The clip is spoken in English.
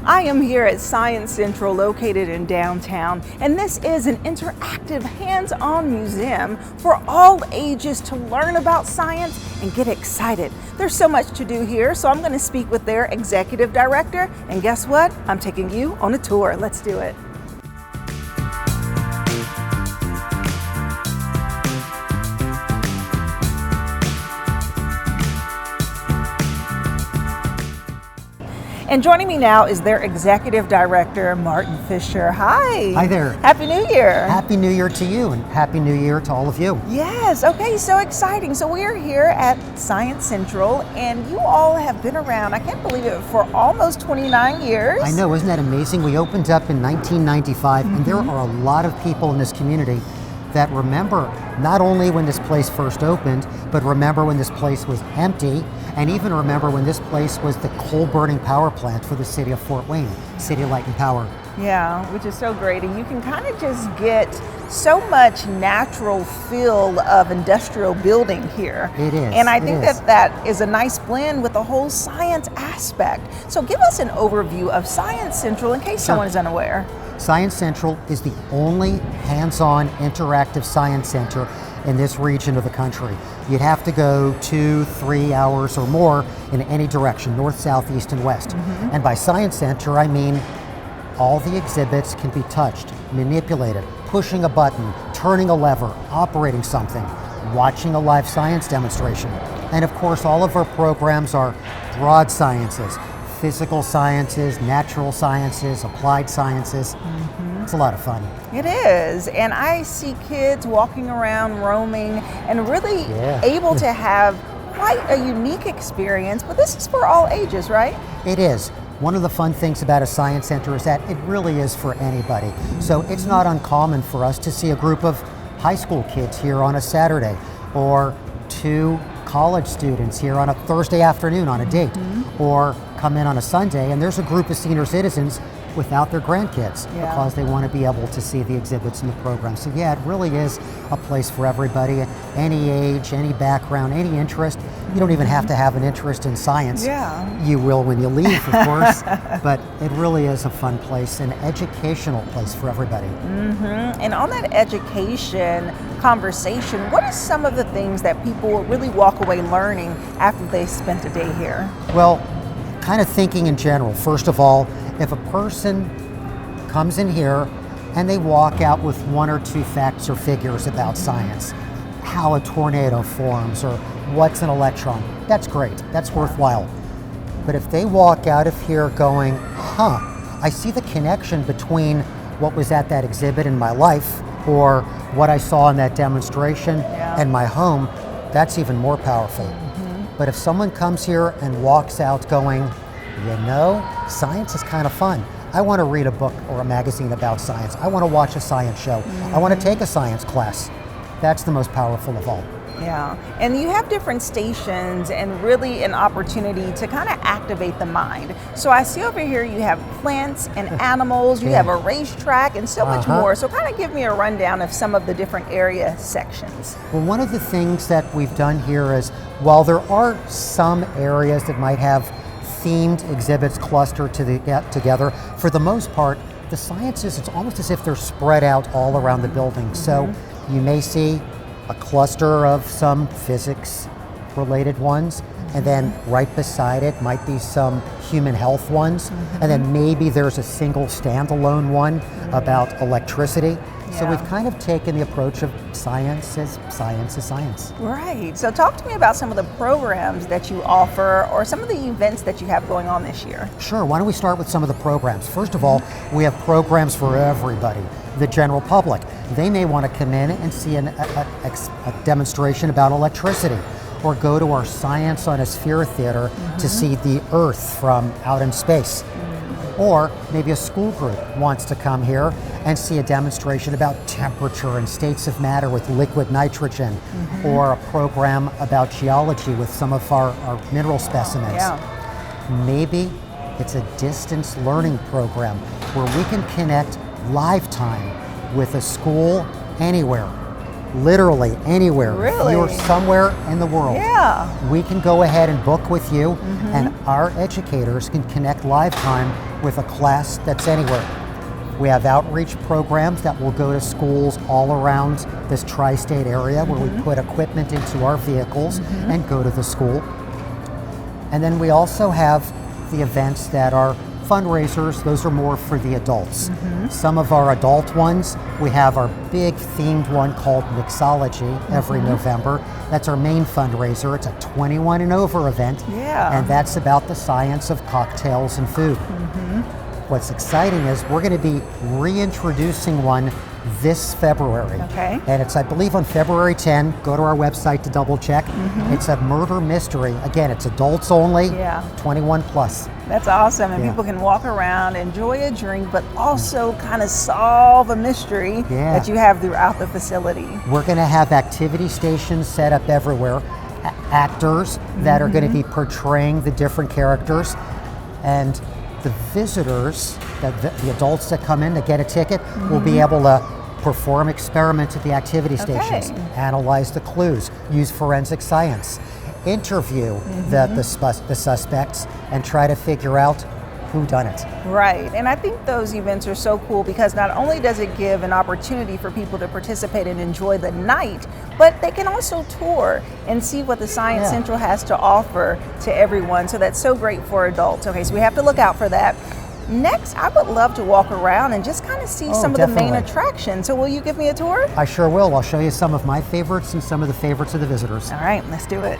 I am here at Science Central located in downtown, and this is an interactive hands-on museum for all ages to learn about science and get excited. There's so much to do here, so I'm going to speak with their executive director, and guess what? I'm taking you on a tour. Let's do it. And joining me now is their executive director, Martin Fisher. Hi. Hi there. Happy New Year. Happy New Year to you, and Happy New Year to all of you. Yes, okay, so exciting. So we are here at Science Central, and you all have been around, I can't believe it, for almost 29 years. I know, isn't that amazing? We opened up in 1995, and there are a lot of people in this community that remember not only when this place first opened, but remember when this place was empty, and even remember when this place was the coal-burning power plant for the city of Fort Wayne, City Light and Power. Yeah, which is so great, and you can kind of just get so much natural feel of industrial building here. It is. And I think that is a nice blend with the whole science aspect. So give us an overview of Science Central in case someone is unaware. Science Central is the only hands-on interactive science center in this region of the country. You'd have to go 2-3 hours or more in any direction, north, south, east, and west. And by Science Center, I mean all the exhibits can be touched, manipulated, pushing a button, turning a lever, operating something, watching a live science demonstration. And of course, all of our programs are broad sciences, physical sciences, natural sciences, applied sciences. It's a lot of fun. It is, and I see kids walking around, roaming, and really able to have quite a unique experience, but this is for all ages, right? It is. One of the fun things about a science center is that it really is for anybody. So it's not uncommon for us to see a group of high school kids here on a Saturday, or 2 college students here on a Thursday afternoon on a date, or come in on a Sunday and there's a group of senior citizens without their grandkids because they want to be able to see the exhibits and the program. So yeah, it really is a place for everybody, any age, any background, any interest. You don't even have to have an interest in science. You will when you leave, of course, but it really is a fun place, an educational place for everybody. And on that education conversation, what are some of the things that people will really walk away learning after they spent a day here? Well, kind of thinking in general. First of all, if a person comes in here and they walk out with 1 or 2 facts or figures about science, how a tornado forms or what's an electron, that's great, that's worthwhile. But if they walk out of here going, I see the connection between what was at that exhibit in my life or what I saw in that demonstration and my home, that's even more powerful. But if someone comes here and walks out going, you know, science is kind of fun. I want to read a book or a magazine about science. I want to watch a science show. I want to take a science class. That's the most powerful of all. Yeah, and you have different stations and really an opportunity to kind of activate the mind. So I see over here you have plants and animals, you have a racetrack and so much more. So kind of give me a rundown of some of the different area sections. Well, one of the things that we've done here is, while there are some areas that might have themed exhibits clustered together, for the most part, the sciences, it's almost as if they're spread out all around the building. So you may see a cluster of some physics-related ones, and then right beside it might be some human health ones, and then maybe there's a single standalone one about electricity. So we've kind of taken the approach of science is science. Right. So talk to me about some of the programs that you offer or some of the events that you have going on this year. Sure. Why don't we start with some of the programs? First of all, we have programs for everybody, the general public. They may want to come in and see a demonstration about electricity, or go to our Science on a Sphere theater to see the Earth from out in space. Or maybe a school group wants to come here and see a demonstration about temperature and states of matter with liquid nitrogen, or a program about geology with some of our mineral specimens. Maybe it's a distance learning program where we can connect lifetime with a school anywhere. Literally anywhere. Really? If you're somewhere in the world, we can go ahead and book with you, and our educators can connect lifetime with a class that's anywhere. We have outreach programs that will go to schools all around this tri-state area where we put equipment into our vehicles and go to the school. And then we also have the events that are fundraisers. Those are more for the adults. Some of our adult ones, we have our big themed one called Mixology every November. That's our main fundraiser. It's a 21 and over event. Yeah. And that's about the science of cocktails and food. What's exciting is we're going to be reintroducing one this February. Okay. And it's, I believe, on February 10. Go to our website to double check. It's a murder mystery. Again, it's adults only, 21 plus. That's awesome. And Yeah. people can walk around, enjoy a drink, but also kind of solve a mystery that you have throughout the facility. We're going to have activity stations set up everywhere, actors that are going to be portraying the different characters, and the visitors, the adults that come in to get a ticket, will be able to perform experiments at the activity stations, analyze the clues, use forensic science, interview the suspects, and try to figure out who done it. Right, and I think those events are so cool because not only does it give an opportunity for people to participate and enjoy the night, but they can also tour and see what the Science Central has to offer to everyone. So that's so great for adults. Okay, so we have to look out for that. Next, I would love to walk around and just kind of see some of the main attractions. So will you give me a tour? I sure will. I'll show you some of my favorites and some of the favorites of the visitors. All right, let's do it.